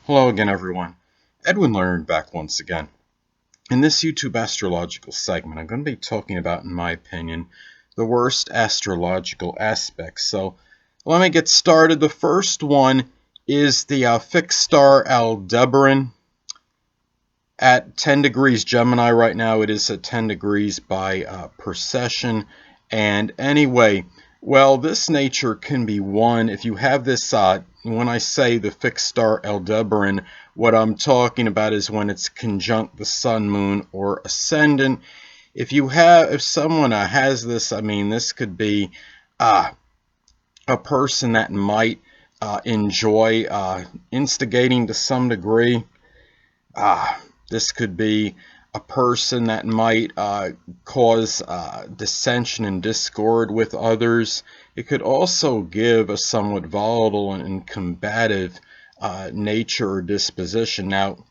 Hello again, everyone. Edwin Learnard back once again. In this YouTube astrological segment, I'm going to be talking about, in my opinion, the worst astrological aspects. So let me get started. The first one is the fixed star Aldebaran at 10 degrees Gemini right now. It is at 10 degrees by precession. And anyway, well, this nature can be won if you have this. When I say the fixed star Aldebaran, what I'm talking about is when it's conjunct the sun, moon, or ascendant. If someone has this, I mean, this could be a person that might enjoy instigating to some degree. This could be a person that might cause dissension and discord with others. It could also give a somewhat volatile and combative nature or disposition. Now,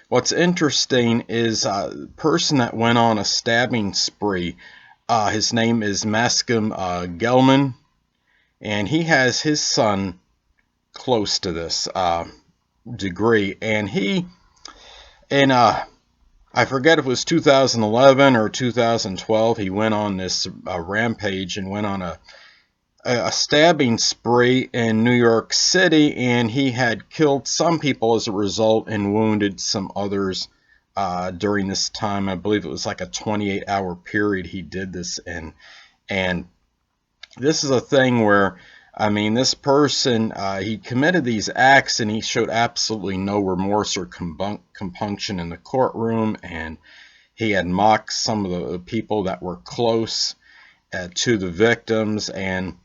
what's interesting is a person that went on a stabbing spree. His name is Mascom Gelman, and he has his son close to this degree, and I forget if it was 2011 or 2012, he went on this rampage and went on a stabbing spree in New York City, and he had killed some people as a result and wounded some others during this time. I believe it was like a 28-hour period he did this in. And this is a thing where, I mean, this person, he committed these acts and he showed absolutely no remorse or compunction in the courtroom, and he had mocked some of the people that were close to the victims. And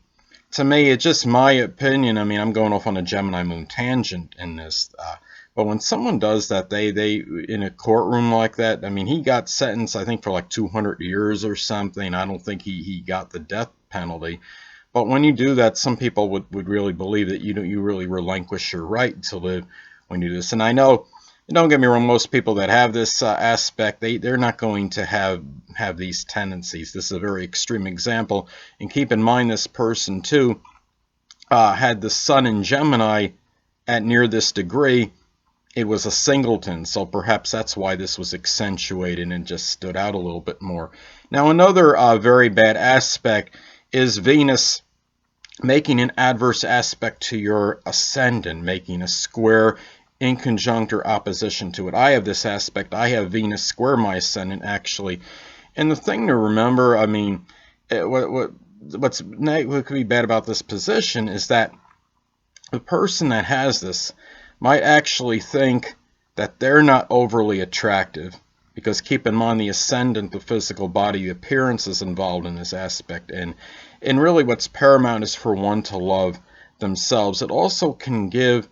to me, it's just my opinion. I mean, I'm going off on a Gemini moon tangent in this, but when someone does that, they in a courtroom like that, I mean, he got sentenced, I think, for like 200 years or something. I don't think he got the death penalty. But when you do that, some people would really believe that you really relinquish your right to live when you do this. And I know, don't get me wrong, most people that have this aspect, they're not going to have these tendencies. This is a very extreme example. And keep in mind, this person, too, had the sun in Gemini at near this degree. It was a singleton, so perhaps that's why this was accentuated and just stood out a little bit more. Now, another very bad aspect is Venus making an adverse aspect to your ascendant, making a square in conjunct or opposition to it. I have this aspect. I have Venus square my ascendant, actually. And the thing to remember, I mean, what could be bad about this position is that the person that has this might actually think that they're not overly attractive. Because keep in mind, the ascendant, the physical body, the appearance is involved in this aspect. And really what's paramount is for one to love themselves. It also can give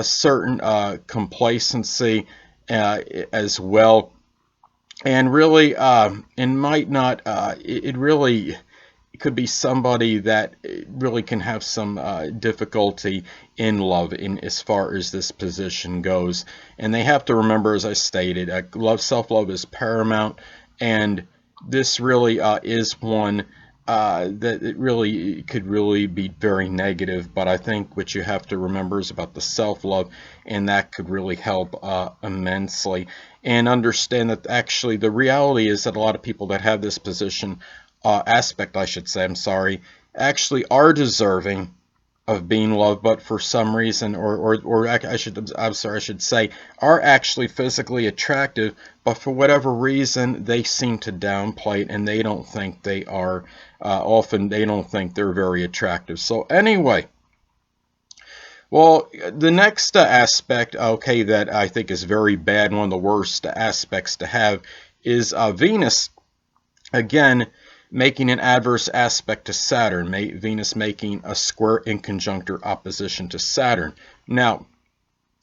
certain complacency as well. And really, it might not, it really could be somebody that really can have some difficulty in love in as far as this position goes. And they have to remember, as I stated, self-love is paramount, and this really is one that it really could really be very negative. But I think what you have to remember is about the self-love, and that could really help immensely. And understand that actually the reality is that a lot of people that have this position aspect, I should say, I'm sorry, actually are deserving of being loved, but for some reason, I should say, are actually physically attractive, but for whatever reason, they seem to downplay it, and they don't think they are, often they don't think they're very attractive. So anyway, well, the next aspect, okay, that I think is very bad, one of the worst aspects to have, is Venus, again, making an adverse aspect to Saturn, Venus making a square in conjunct or opposition to Saturn. Now,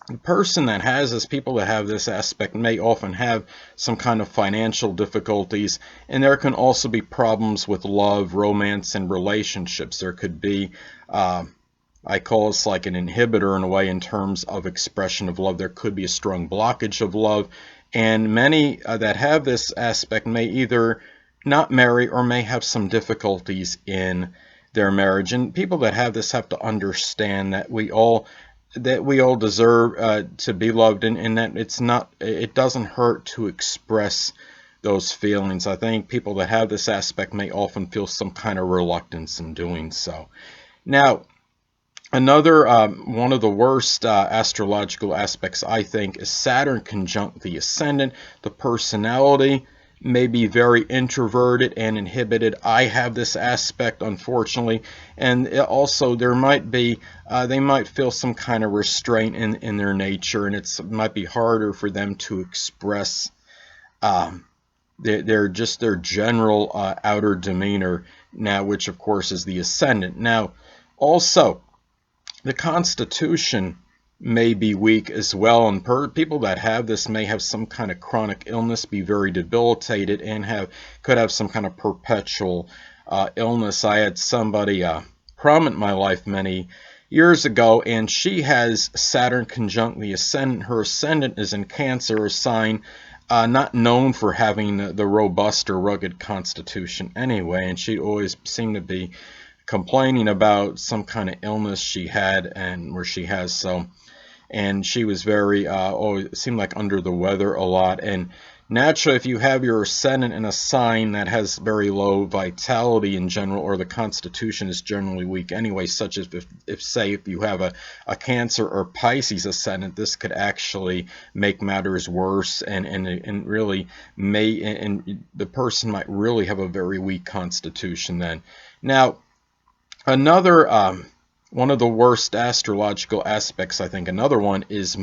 the person that has this, people that have this aspect may often have some kind of financial difficulties, and there can also be problems with love, romance, and relationships. There could be, I call this like an inhibitor in a way in terms of expression of love. There could be a strong blockage of love, and many that have this aspect may either not marry or may have some difficulties in their marriage. And people that have this have to understand that we all that we all deserve to be loved, and that it doesn't hurt to express those feelings. I think people that have this aspect may often feel some kind of reluctance in doing so. Now, another one of the worst astrological aspects, I think, is Saturn conjunct the Ascendant. The personality may be very introverted and inhibited. I have this aspect, unfortunately, and also there might be they might feel some kind of restraint in their nature, and it might be harder for them to express um, their general outer demeanor. Now, which of course is the Ascendant. Now, also, the constitution may be weak as well, and people that have this may have some kind of chronic illness, be very debilitated, and could have some kind of perpetual illness. I had somebody prominent in my life many years ago, and she has Saturn conjunct the Ascendant. Her Ascendant is in Cancer, a sign not known for having the robust or rugged constitution anyway, and she always seemed to be complaining about some kind of illness she had, and where she has so, and she was very always seemed like under the weather a lot. And naturally, if you have your Ascendant in a sign that has very low vitality in general, or the constitution is generally weak anyway, such as if say if you have a Cancer or Pisces Ascendant, this could actually make matters worse, and really and the person might really have a very weak constitution then. Now, another one of the worst astrological aspects, I think, another one is the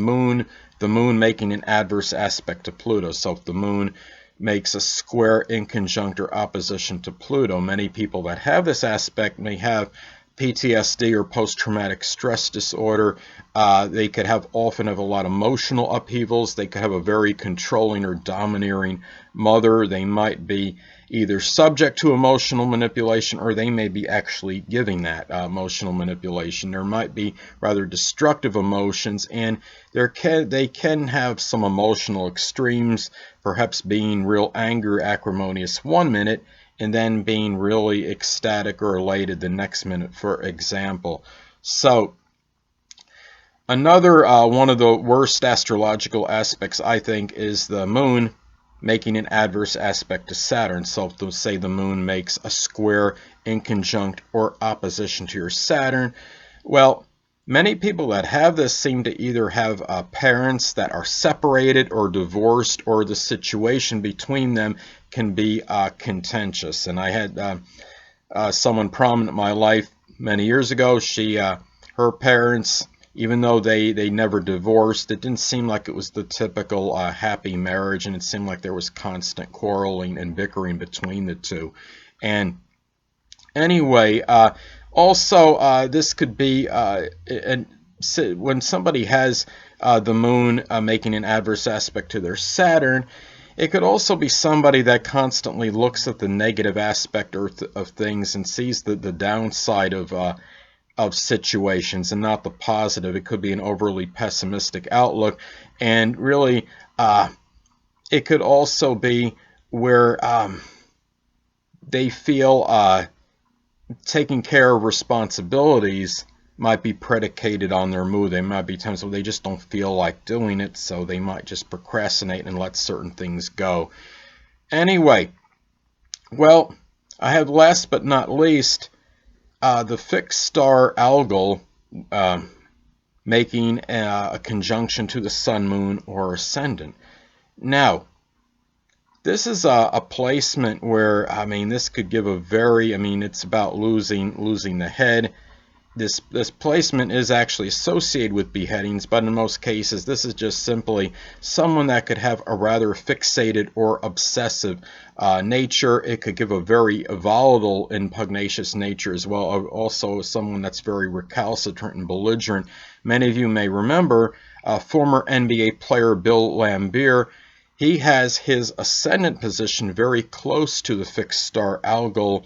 moon making an adverse aspect to Pluto. So if the moon makes a square in conjunct or opposition to Pluto, many people that have this aspect may have PTSD or post-traumatic stress disorder. They could often have a lot of emotional upheavals. They could have a very controlling or domineering mother. They might be either subject to emotional manipulation, or they may be actually giving that emotional manipulation. There might be rather destructive emotions, and they can have some emotional extremes, perhaps being real angry, acrimonious one minute, and then being really ecstatic or elated the next minute, for example. So another one of the worst astrological aspects, I think, is the moon making an adverse aspect to Saturn. So if say the moon makes a square in conjunct or opposition to your Saturn, well, many people that have this seem to either have parents that are separated or divorced, or the situation between them can be contentious. And I had someone prominent in my life many years ago. Her parents, even though they never divorced, it didn't seem like it was the typical happy marriage, and it seemed like there was constant quarreling and bickering between the two. And anyway, also this could be when somebody has the moon making an adverse aspect to their Saturn, it could also be somebody that constantly looks at the negative aspect of things and sees the downside of situations and not the positive. It could be an overly pessimistic outlook, and really it could also be where they feel taking care of responsibilities might be predicated on their mood. There might be times where they just don't feel like doing it, so they might just procrastinate and let certain things go. Anyway, well, I have last but not least the fixed star Algol making a conjunction to the sun, moon, or ascendant. Now, this is a placement where, I mean, this could give it's about losing the head. This placement is actually associated with beheadings, but in most cases this is just simply someone that could have a rather fixated or obsessive nature. It could give a very volatile and pugnacious nature as well. Also someone that's very recalcitrant and belligerent. Many of you may remember former NBA player Bill Laimbeer. He has his ascendant position very close to the fixed star Algol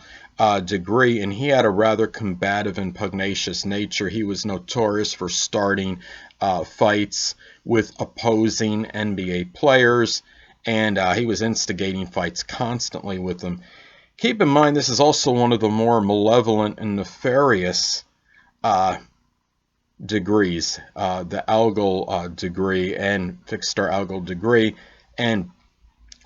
degree, and he had a rather combative and pugnacious nature. He was notorious for starting fights with opposing NBA players, and he was instigating fights constantly with them. Keep in mind, this is also one of the more malevolent and nefarious degrees, the algal degree and fixed star algal degree. And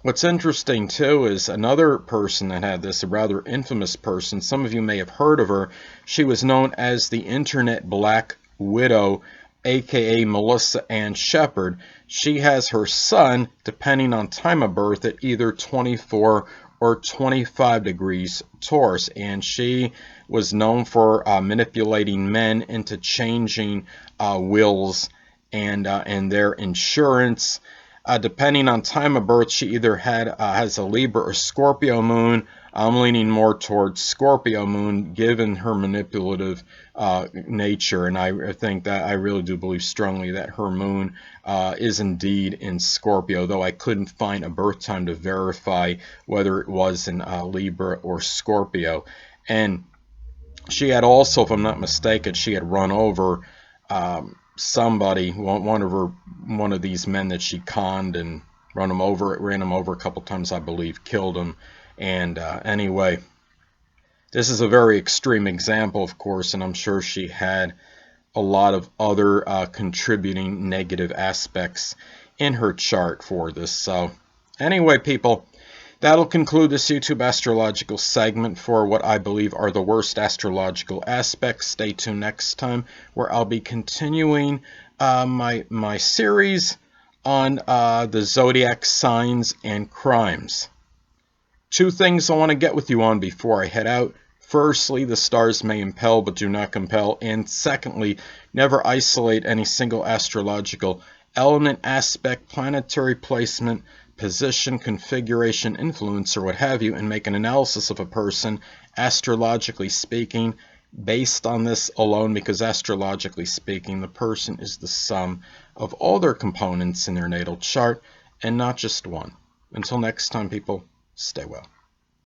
what's interesting too is another person that had this, a rather infamous person. Some of you may have heard of her. She was known as the Internet Black Widow, aka Melissa Ann Shepard. She has her sun, depending on time of birth, at either 24 or 25 degrees Taurus, and she was known for manipulating men into changing wills and their insurance. Depending on time of birth, she either has a Libra or Scorpio moon. I'm leaning more towards Scorpio moon, given her manipulative nature, and I think that I really do believe strongly that her moon is indeed in Scorpio, though I couldn't find a birth time to verify whether it was in Libra or Scorpio. And she had also, if I'm not mistaken, she had run over somebody, one of these men that she conned and ran him over a couple times, I believe, killed him. And anyway, this is a very extreme example, of course, and I'm sure she had a lot of other contributing negative aspects in her chart for this. So anyway, people, that'll conclude this YouTube astrological segment for what I believe are the worst astrological aspects. Stay tuned next time, where I'll be continuing my series on the zodiac signs and crimes. Two things I want to get with you on before I head out. Firstly, the stars may impel but do not compel. And secondly, never isolate any single astrological element, aspect, planetary placement, position, configuration, influence, or what have you, and make an analysis of a person, astrologically speaking, based on this alone, because astrologically speaking, the person is the sum of all their components in their natal chart, and not just one. Until next time, people, stay well.